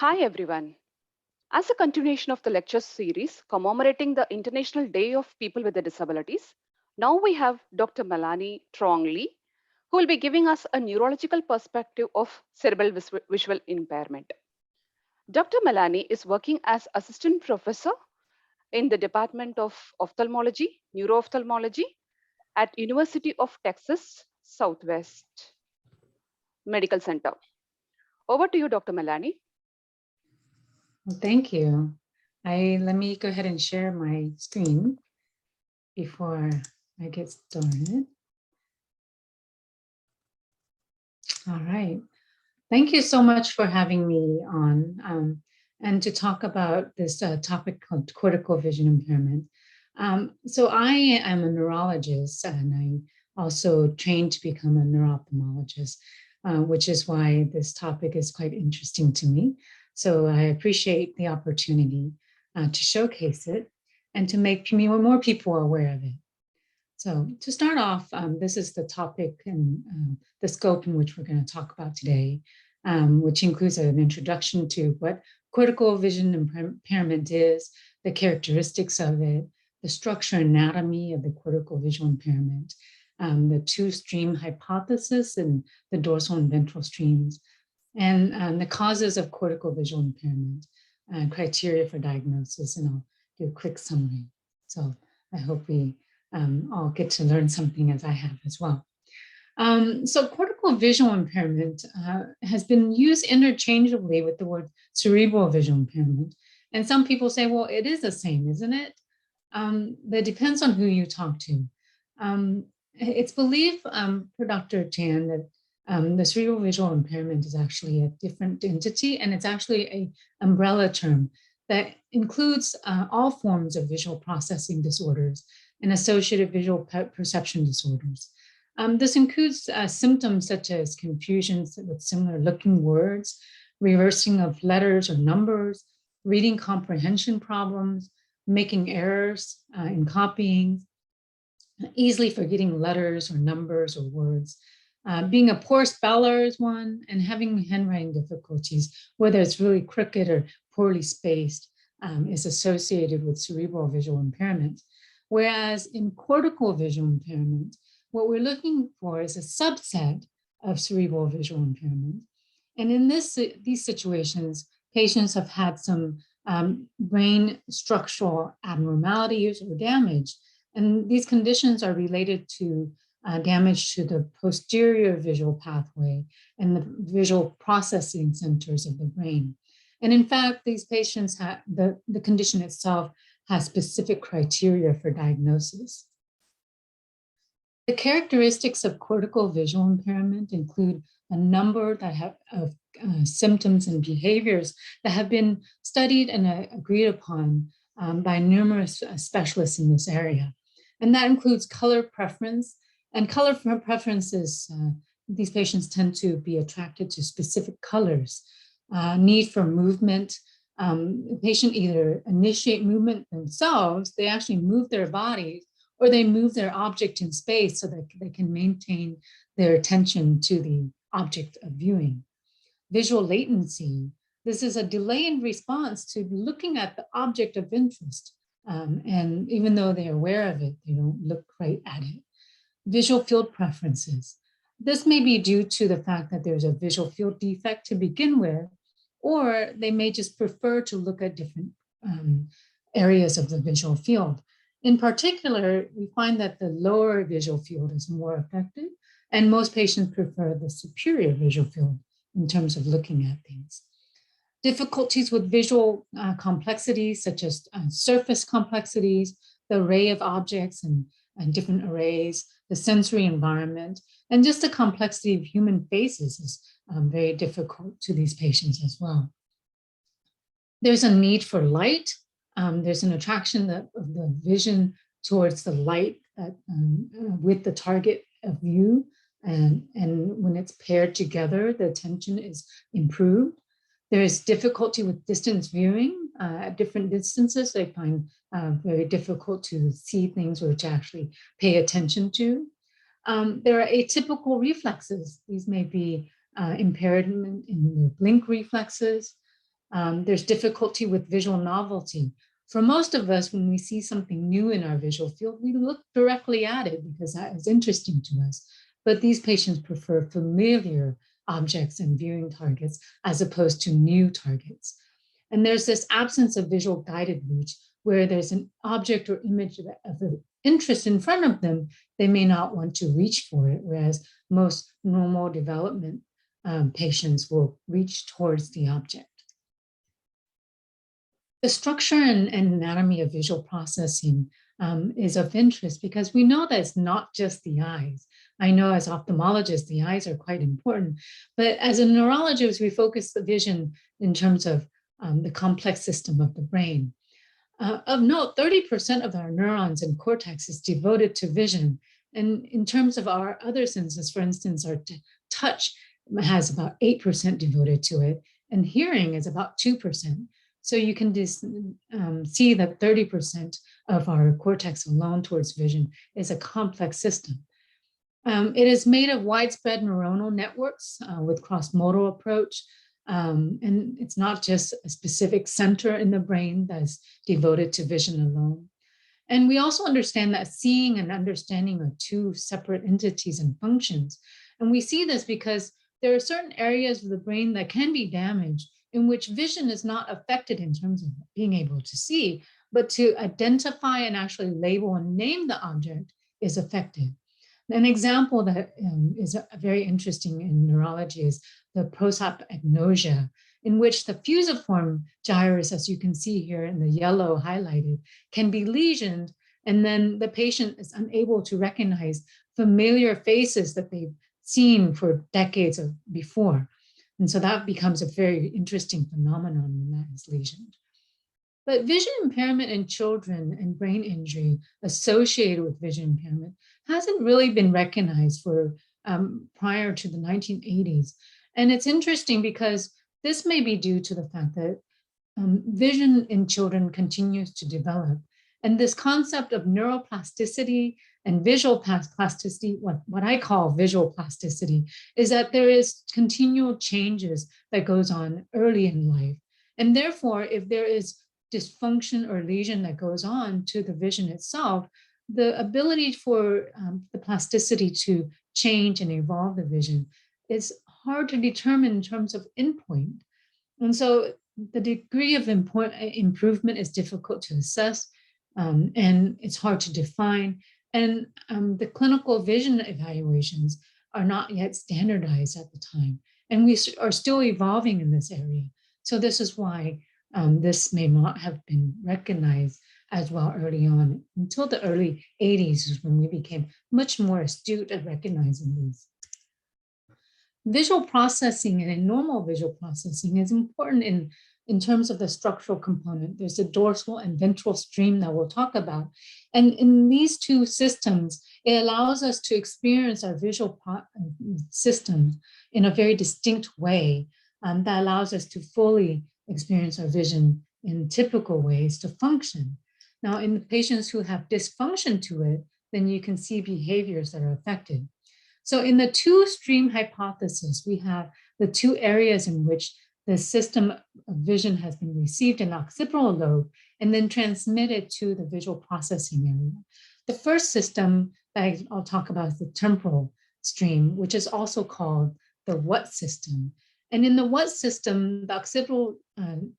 Hi everyone. As a continuation of the lecture series commemorating the International Day of People with Disabilities, now we have Dr. Melanie Truong-Le, who will be giving us a neurological perspective of cerebral visual impairment. Dr. Melanie is working as assistant professor in the Department of Ophthalmology, Neuroophthalmology at University of Texas Southwest Medical Center. Over to you, Dr. Melanie. Well, thank you. Let me go ahead and share my screen before I get started. All right. Thank you so much for having me on and to talk about this topic called cortical vision impairment. So I am a neurologist and I also trained to become a neuroophthalmologist, which is why this topic is quite interesting to me. So I appreciate the opportunity to showcase it and to make more people aware of it. So to start off, this is the topic and the scope in which we're going to talk about today, which includes an introduction to what cortical vision impairment is, the characteristics of it, the structure and anatomy of the cortical visual impairment, the two-stream hypothesis and the dorsal and ventral streams, and the causes of cortical visual impairment, criteria for diagnosis, and I'll do a quick summary. So I hope we all get to learn something as I have as well. So cortical visual impairment has been used interchangeably with the word cerebral visual impairment. And some people say, well, it is the same, isn't it? That depends on who you talk to. It's believed for Dr. Chan that the cerebral visual impairment is actually a different entity, and it's actually an umbrella term that includes all forms of visual processing disorders and associated visual perception disorders. This includes symptoms such as confusions with similar looking words, reversing of letters or numbers, reading comprehension problems, making errors in copying, easily forgetting letters or numbers or words. Being a poor speller is one, and having handwriting difficulties, whether it's really crooked or poorly spaced, is associated with cerebral visual impairment. Whereas in cortical visual impairment, what we're looking for is a subset of cerebral visual impairment. And in these situations, patients have had some brain structural abnormalities or damage. And these conditions are related to damage to the posterior visual pathway and the visual processing centers of the brain. And in fact, these patients have the condition itself has specific criteria for diagnosis. The characteristics of cortical visual impairment include a number of symptoms and behaviors that have been studied and agreed upon by numerous specialists in this area. And that includes color preference. And color preferences, these patients tend to be attracted to specific colors, need for movement. The patient either initiate movement themselves, they actually move their bodies, or they move their object in space so that they can maintain their attention to the object of viewing. Visual latency, this is a delay in response to looking at the object of interest. And even though they're aware of it, they don't look right at it. Visual field preferences. This may be due to the fact that there's a visual field defect to begin with, or they may just prefer to look at different areas of the visual field. In particular, we find that the lower visual field is more affected, and most patients prefer the superior visual field in terms of looking at things. Difficulties with visual complexities, such as surface complexities, the array of objects and different arrays, the sensory environment, and just the complexity of human faces is very difficult to these patients as well. There's a need for light. There's an attraction of the vision towards the light with the target of view. And when it's paired together, the attention is improved. There is difficulty with distance viewing. At different distances, they find very difficult to see things or to actually pay attention to. There are atypical reflexes. These may be impairment in the blink reflexes. There's difficulty with visual novelty. For most of us, when we see something new in our visual field, we look directly at it because that is interesting to us. But these patients prefer familiar objects and viewing targets as opposed to new targets. And there's this absence of visual guided reach where there's an object or image of interest in front of them, they may not want to reach for it, whereas most normal development patients will reach towards the object. The structure and anatomy of visual processing is of interest because we know that it's not just the eyes. I know as ophthalmologists, the eyes are quite important, but as a neurologist, we focus the vision in terms of the complex system of the brain. Of note, 30% of our neurons and cortex is devoted to vision. And in terms of our other senses, for instance, our touch has about 8% devoted to it, and hearing is about 2%. So you can see that 30% of our cortex alone towards vision is a complex system. It is made of widespread neuronal networks with cross-modal approach. And it's not just a specific center in the brain that's devoted to vision alone. And we also understand that seeing and understanding are two separate entities and functions. And we see this because there are certain areas of the brain that can be damaged in which vision is not affected in terms of being able to see, but to identify and actually label and name the object is affected. An example that is very interesting in neurology is the prosopagnosia, in which the fusiform gyrus, as you can see here in the yellow highlighted, can be lesioned, and then the patient is unable to recognize familiar faces that they've seen for decades before. And so that becomes a very interesting phenomenon when that is lesioned. But vision impairment in children and brain injury associated with vision impairment hasn't really been recognized for prior to the 1980s. And it's interesting because this may be due to the fact that vision in children continues to develop. And this concept of neuroplasticity and visual plasticity, what I call visual plasticity, is that there is continual changes that goes on early in life. And therefore, if there is dysfunction or lesion that goes on to the vision itself, the ability for the plasticity to change and evolve the vision is hard to determine in terms of endpoint. And so the degree of improvement is difficult to assess, and it's hard to define. And the clinical vision evaluations are not yet standardized at the time. And we are still evolving in this area. So this is why this may not have been recognized as well early on. Until the early 80s is when we became much more astute at recognizing these. Visual processing and normal visual processing is important in terms of the structural component. There's a dorsal and ventral stream that we'll talk about. And in these two systems, it allows us to experience our visual systems in a very distinct way that allows us to fully experience our vision in typical ways to function. Now, in the patients who have dysfunction to it, then you can see behaviors that are affected. So in the two-stream hypothesis, we have the two areas in which the system of vision has been received in occipital lobe and then transmitted to the visual processing area. The first system that I'll talk about is the temporal stream, which is also called the what system. And in the what system, the occipital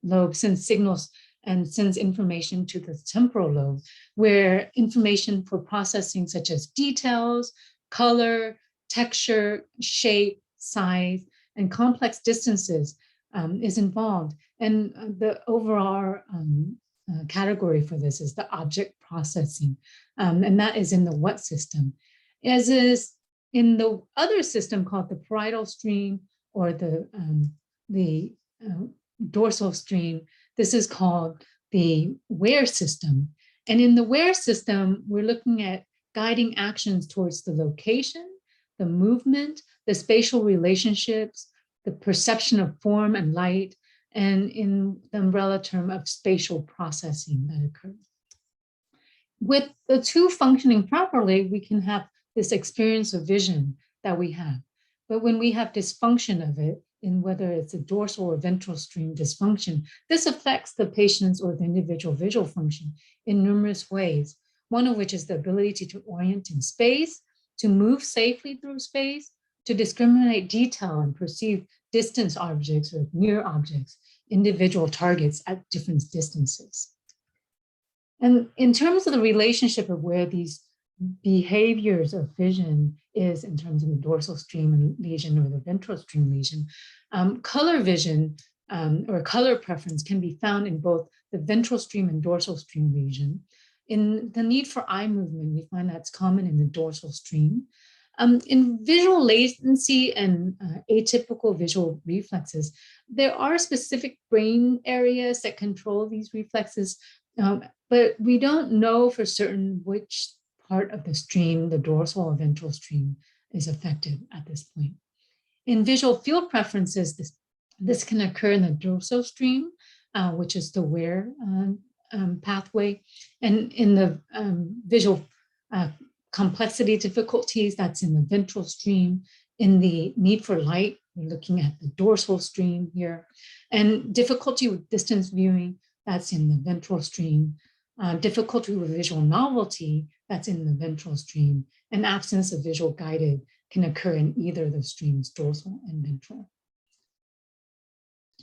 lobe sends signals and sends information to the temporal lobe, where information for processing such as details, color, texture, shape, size, and complex distances is involved. And the overall category for this is the object processing, and that is in the what system. As is in the other system called the parietal stream or the dorsal stream, this is called the where system. And in the where system, we're looking at guiding actions towards the location, the movement, the spatial relationships, the perception of form and light, and in the umbrella term of spatial processing that occurs. With the two functioning properly, we can have this experience of vision that we have. But when we have dysfunction of it, in whether it's a dorsal or ventral stream dysfunction, this affects the patient's or the individual visual function in numerous ways, one of which is the ability to orient in space, to move safely through space, to discriminate detail and perceive distant objects or near objects, individual targets at different distances. And in terms of the relationship of where these behaviors of vision is in terms of the dorsal stream lesion or the ventral stream lesion, color vision or color preference can be found in both the ventral stream and dorsal stream lesion. In the need for eye movement, we find that's common in the dorsal stream. In visual latency and atypical visual reflexes, there are specific brain areas that control these reflexes, but we don't know for certain which part of the stream, the dorsal or ventral stream, is affected at this point. In visual field preferences, this can occur in the dorsal stream, which is the wear pathway, and in the visual complexity difficulties, that's in the ventral stream. In the need for light, we're looking at the dorsal stream here. And difficulty with distance viewing, that's in the ventral stream. Difficulty with visual novelty, that's in the ventral stream. And absence of visual guided can occur in either of the streams, dorsal and ventral.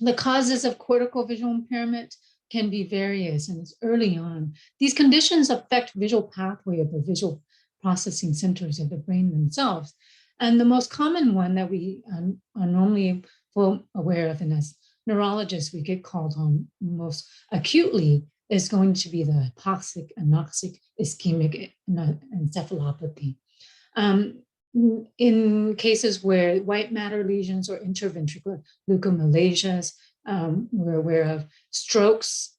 The causes of cortical visual impairment can be various, and it's early on. These conditions affect visual pathway of the visual processing centers of the brain themselves. And the most common one that we are normally full aware of, and as neurologists we get called on most acutely, is going to be the hypoxic, anoxic, ischemic encephalopathy. In cases where white matter lesions or interventricular leukomalasias, we're aware of strokes,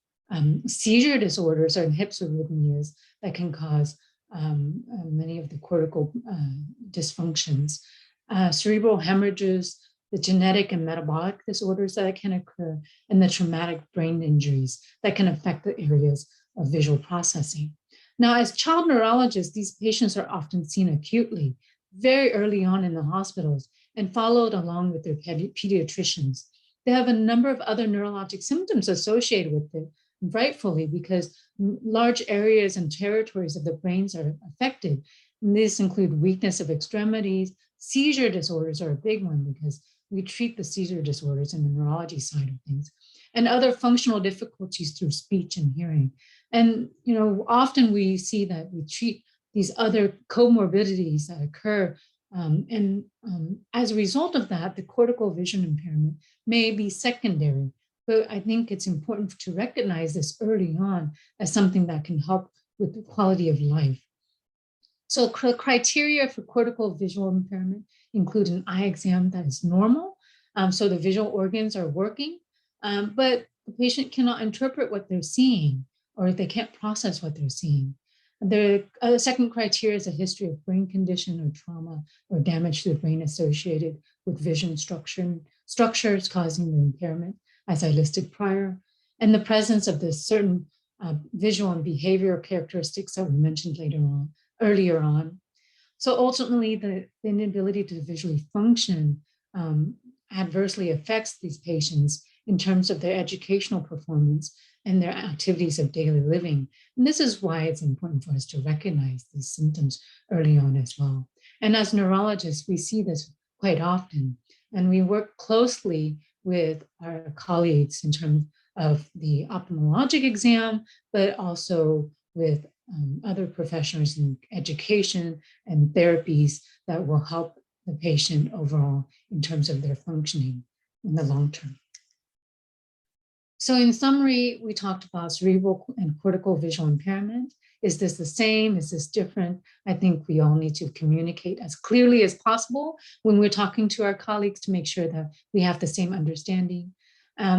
seizure disorders, or hypsarrhythmias that can cause many of the cortical dysfunctions, cerebral hemorrhages, the genetic and metabolic disorders that can occur, and the traumatic brain injuries that can affect the areas of visual processing. Now, as child neurologists, these patients are often seen acutely, very early on in the hospitals, and followed along with their pediatricians. They have a number of other neurologic symptoms associated with it, rightfully, because large areas and territories of the brains are affected. And these include weakness of extremities. Seizure disorders are a big one because we treat the seizure disorders in the neurology side of things, and other functional difficulties through speech and hearing. And often we see that we treat these other comorbidities that occur, and as a result of that, the cortical vision impairment may be secondary. But I think it's important to recognize this early on as something that can help with the quality of life. So criteria for cortical visual impairment include an eye exam that is normal, so the visual organs are working, but the patient cannot interpret what they're seeing, or they can't process what they're seeing. The second criteria is a history of brain condition or trauma or damage to the brain associated with vision structures causing the impairment, as I listed prior, and the presence of the certain visual and behavioral characteristics that were mentioned earlier on. So ultimately, the inability to visually function adversely affects these patients in terms of their educational performance and their activities of daily living. And this is why it's important for us to recognize these symptoms early on as well. And as neurologists, we see this quite often, and we work closely with our colleagues in terms of the ophthalmologic exam, but also with other professionals in education and therapies that will help the patient overall in terms of their functioning in the long term. So in summary, we talked about cerebral and cortical visual impairment. Is this the same? Is this different? I think we all need to communicate as clearly as possible when we're talking to our colleagues to make sure that we have the same understanding.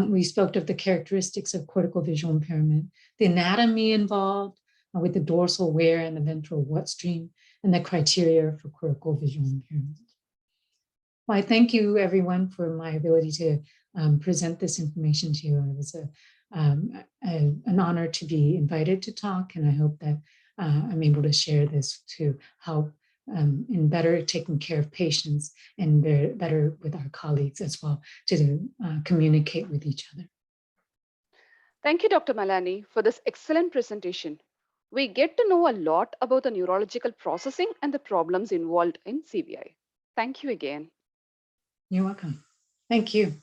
We spoke of the characteristics of cortical visual impairment, the anatomy involved with the dorsal wear and the ventral what stream, and the criteria for cortical visual impairment. Well, I thank you, everyone, for my ability to present this information to you. It was an honor to be invited to talk, and I hope that I'm able to share this to help in better taking care of patients and better with our colleagues as well to communicate with each other. Thank you, Dr. Melanie, for this excellent presentation. We get to know a lot about the neurological processing and the problems involved in CVI. Thank you again. You're welcome. Thank you.